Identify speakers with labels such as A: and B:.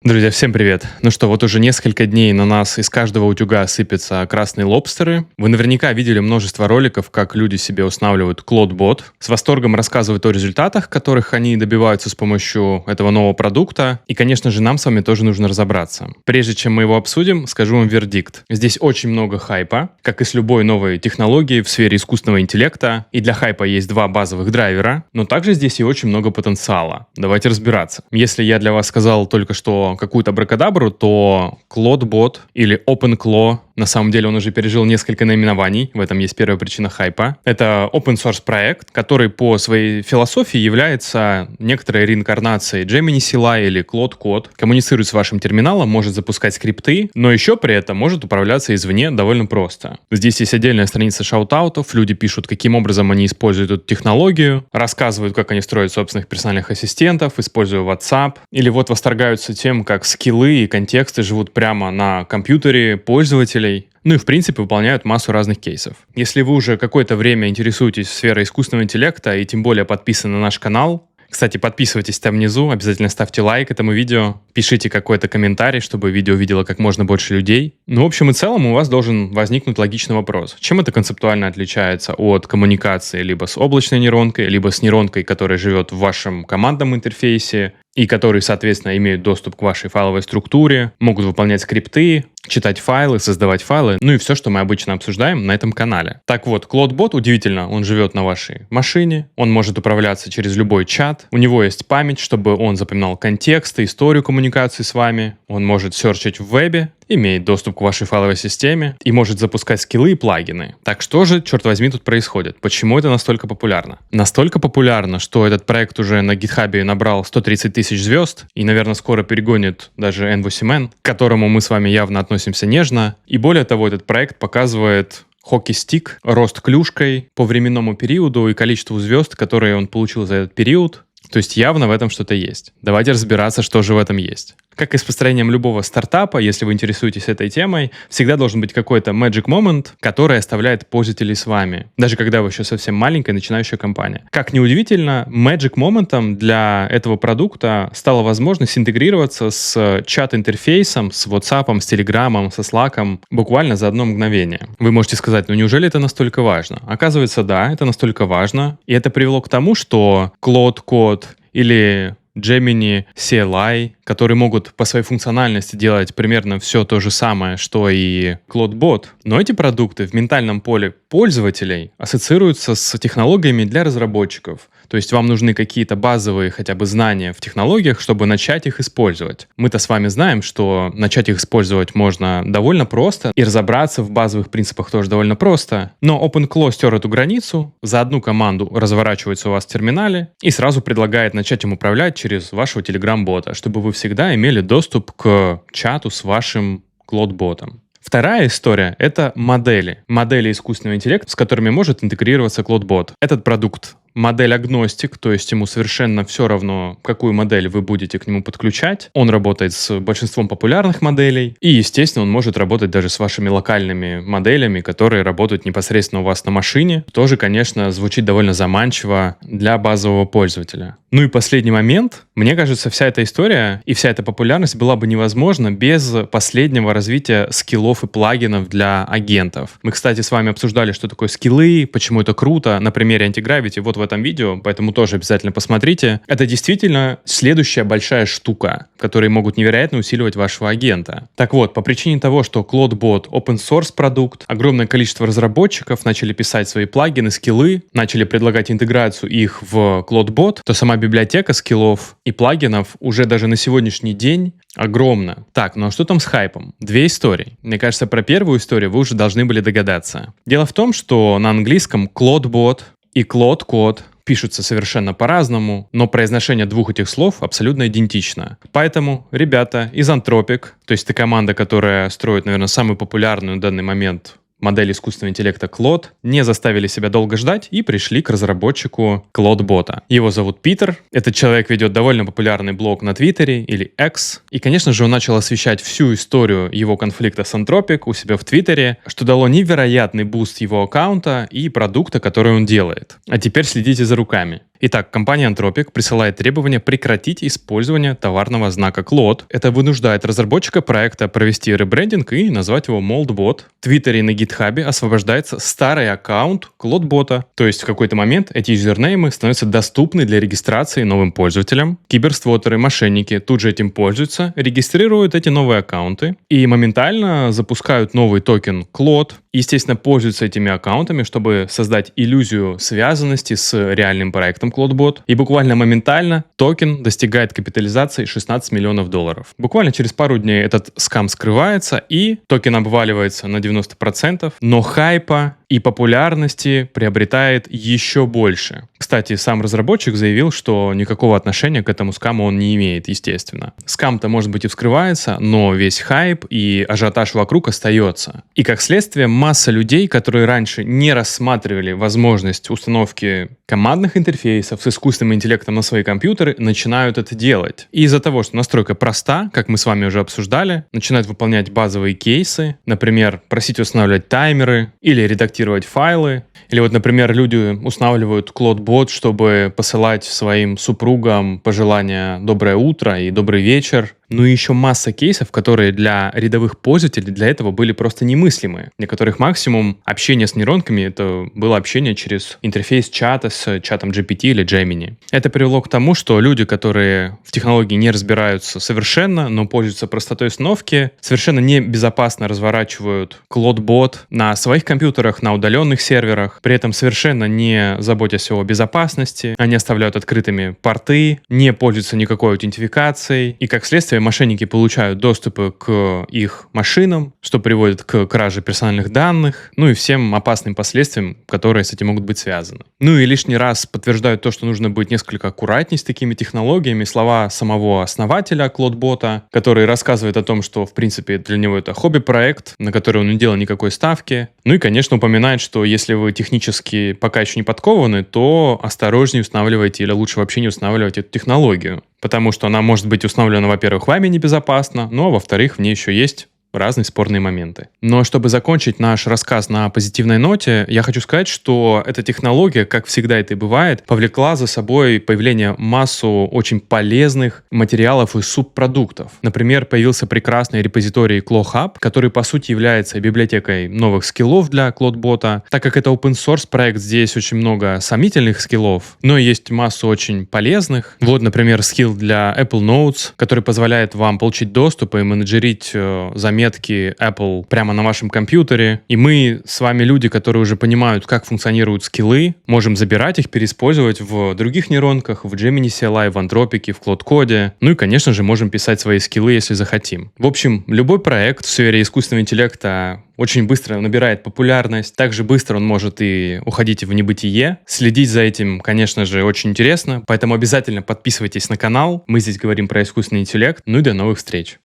A: Друзья, всем привет! Ну что, вот уже несколько дней на нас из каждого утюга сыпятся красные лобстеры. Вы наверняка видели множество роликов, как люди себе устанавливают Claude с восторгом рассказывают о результатах, которых они добиваются с помощью этого нового продукта. И, конечно же, нам с вами тоже нужно разобраться. Прежде чем мы его обсудим, скажу вам вердикт. Здесь очень много хайпа, как и с любой новой технологией в сфере искусственного интеллекта. И для хайпа есть два базовых драйвера, но также здесь и очень много потенциала. Давайте разбираться. Если я для вас сказал только что какую-то абракадабру, то CloudBot или OpenClaw, на самом деле он уже пережил несколько наименований, в этом есть первая причина хайпа. Это open source проект, который по своей философии является некоторой реинкарнацией Gemini CLI или Claude Code, коммуницирует с вашим терминалом, может запускать скрипты, но еще при этом может управляться извне довольно просто. Здесь есть отдельная страница шаутаутов, люди пишут, каким образом они используют эту технологию, рассказывают, как они строят собственных персональных ассистентов, используя WhatsApp, или вот восторгаются тем, как скиллы и контексты живут прямо на компьютере пользователей. Ну и, в принципе, выполняют массу разных кейсов. Если вы уже какое-то время интересуетесь сферой искусственного интеллекта и тем более подписаны на наш канал, кстати, подписывайтесь там внизу, обязательно ставьте лайк этому видео, пишите какой-то комментарий, чтобы видео видело как можно больше людей. Ну, в общем и целом, у вас должен возникнуть логичный вопрос. Чем это концептуально отличается от коммуникации либо с облачной нейронкой, либо с нейронкой, которая живет в вашем командном интерфейсе, и которые, соответственно, имеют доступ к вашей файловой структуре, могут выполнять скрипты, читать файлы, создавать файлы, ну и все, что мы обычно обсуждаем на этом канале. Так вот, CloudBot, удивительно, он живет на вашей машине, он может управляться через любой чат, у него есть память, чтобы он запоминал контекст и историю коммуникации с вами, он может серчить в вебе, имеет доступ к вашей файловой системе и может запускать скиллы и плагины. Так что же, черт возьми, тут происходит? Почему это настолько популярно? Настолько популярно, что этот проект уже на GitHub набрал 130 тысяч звезд и, наверное, скоро перегонит даже N8N, к которому мы с вами явно относимся нежно. И более того, этот проект показывает хоки-стик, рост клюшкой по временному периоду и количеству звезд, которые он получил за этот период. То есть явно в этом что-то есть. Давайте разбираться, что же в этом есть. Как и с построением любого стартапа, если вы интересуетесь этой темой, всегда должен быть какой-то magic moment, который оставляет пользователей с вами, даже когда вы еще совсем маленькая начинающая компания. Как ни удивительно, magic moment'ом для этого продукта стала возможность интегрироваться с чат-интерфейсом, с WhatsApp, с Telegram, со Slack буквально за одно мгновение. Вы можете сказать, ну неужели это настолько важно? Оказывается, да, это настолько важно, и это привело к тому, что Claude Code или Gemini CLI, которые могут по своей функциональности делать примерно все то же самое, что и CloudBot. Но эти продукты в ментальном поле пользователей ассоциируются с технологиями для разработчиков. То есть вам нужны какие-то базовые хотя бы знания в технологиях, чтобы начать их использовать. Мы-то с вами знаем, что начать их использовать можно довольно просто, и разобраться в базовых принципах тоже довольно просто. Но OpenClaw стер эту границу, за одну команду разворачивается у вас в терминале и сразу предлагает начать им управлять через вашего Telegram-бота, чтобы вы всегда имели доступ к чату с вашим CloudBot'ом. Вторая история — это модели. Модели искусственного интеллекта, с которыми может интегрироваться CloudBot. Этот продукт модель-агностик, то есть ему совершенно все равно, какую модель вы будете к нему подключать. Он работает с большинством популярных моделей. И, естественно, он может работать даже с вашими локальными моделями, которые работают непосредственно у вас на машине. Тоже, конечно, звучит довольно заманчиво для базового пользователя. Ну и последний момент. Мне кажется, вся эта история и вся эта популярность была бы невозможна без последнего развития скиллов и плагинов для агентов. Мы, кстати, с вами обсуждали, что такое скиллы, почему это круто, на примере Antigravity, вот в этом видео, поэтому тоже обязательно посмотрите. Это действительно следующая большая штука, которые могут невероятно усиливать вашего агента. Так вот, по причине того, что CloudBot open source продукт, огромное количество разработчиков начали писать свои плагины, скиллы, начали предлагать интеграцию их в CloudBot, то сама библиотека скиллов и плагинов уже даже на сегодняшний день огромна. Так, ну а что там с хайпом? Две истории. Мне кажется, про первую историю вы уже должны были догадаться. Дело в том, что на английском CloudBot и Claude Code пишутся совершенно по-разному, но произношение двух этих слов абсолютно идентично. Поэтому ребята из Anthropic, то есть это команда, которая строит, наверное, самую популярную на данный момент модель искусственного интеллекта Claude, не заставили себя долго ждать и пришли к разработчику CloudBot. Его зовут Питер. Этот человек ведет довольно популярный блог на Твиттере или X. И, конечно же, он начал освещать всю историю его конфликта с Anthropic у себя в Твиттере, что дало невероятный буст его аккаунта и продукта, который он делает. А теперь следите за руками. Итак, компания Anthropic присылает требование прекратить использование товарного знака Claude. Это вынуждает разработчика проекта провести ребрендинг и назвать его Moldbot. В Твиттере и на GitHub освобождается старый аккаунт CloudBot. То есть в какой-то момент эти юзернеймы становятся доступны для регистрации новым пользователям. Киберствотеры, мошенники тут же этим пользуются, регистрируют эти новые аккаунты и моментально запускают новый токен Claude. Естественно, пользуются этими аккаунтами, чтобы создать иллюзию связанности с реальным проектом CloudBot. И буквально моментально токен достигает капитализации $16 миллионов. Буквально через пару дней этот скам скрывается, и токен обваливается на 90%, но хайпа и популярности приобретает еще больше. Кстати, сам разработчик заявил, что никакого отношения к этому скаму он не имеет, естественно. Скам-то, может быть, и вскрывается, но весь хайп и ажиотаж вокруг остается. И как следствие, масса людей, которые раньше не рассматривали возможность установки командных интерфейсов с искусственным интеллектом на свои компьютеры, начинают это делать. И из-за того, что настройка проста, как мы с вами уже обсуждали, начинают выполнять базовые кейсы, например, просить устанавливать таймеры или редактировать файлы. Или вот, например, люди устанавливают CloudBot, чтобы посылать своим супругам пожелания «доброе утро» и «добрый вечер». Ну и еще масса кейсов, которые для рядовых пользователей для этого были просто немыслимы. Для которых максимум общения с нейронками — это было общение через интерфейс чата с чатом GPT или Gemini. Это привело к тому, что люди, которые в технологии не разбираются совершенно, но пользуются простотой установки, совершенно небезопасно разворачивают CloudBot на своих компьютерах, на удаленных серверах, при этом совершенно не заботясь о безопасности, они оставляют открытыми порты, не пользуются никакой аутентификацией, и как следствие мошенники получают доступы к их машинам, что приводит к краже персональных данных, ну и всем опасным последствиям, которые с этим могут быть связаны. Ну и лишний раз подтверждают то, что нужно быть несколько аккуратней с такими технологиями, слова самого основателя CloudBot, который рассказывает о том, что, в принципе, для него это хобби-проект, на который он не делал никакой ставки. Ну и, конечно, упоминает, что если вы технически пока еще не подкованы, то осторожнее устанавливайте или лучше вообще не устанавливать эту технологию. Потому что она может быть установлена, во-первых, вами небезопасно, но, во-вторых, в ней еще есть разные спорные моменты. Но чтобы закончить наш рассказ на позитивной ноте, я хочу сказать, что эта технология, как всегда это и бывает, повлекла за собой появление массу очень полезных материалов и субпродуктов. Например, появился прекрасный репозиторий CloudHub, который по сути является библиотекой новых скиллов для CloudBot. Так как это open source проект, здесь очень много сомнительных скиллов, но есть массу очень полезных. Вот, например, скилл для Apple Notes, который позволяет вам получить доступ и менеджерить заметки Apple прямо на вашем компьютере. И мы с вами люди, которые уже понимают, как функционируют скиллы, можем забирать их, переиспользовать в других нейронках, в Gemini CLI, в Anthropic, в Cloud-коде. Ну и, конечно же, можем писать свои скиллы, если захотим. В общем, любой проект в сфере искусственного интеллекта очень быстро набирает популярность. Также быстро он может и уходить в небытие. Следить за этим, конечно же, очень интересно. Поэтому обязательно подписывайтесь на канал. Мы здесь говорим про искусственный интеллект. Ну и до новых встреч.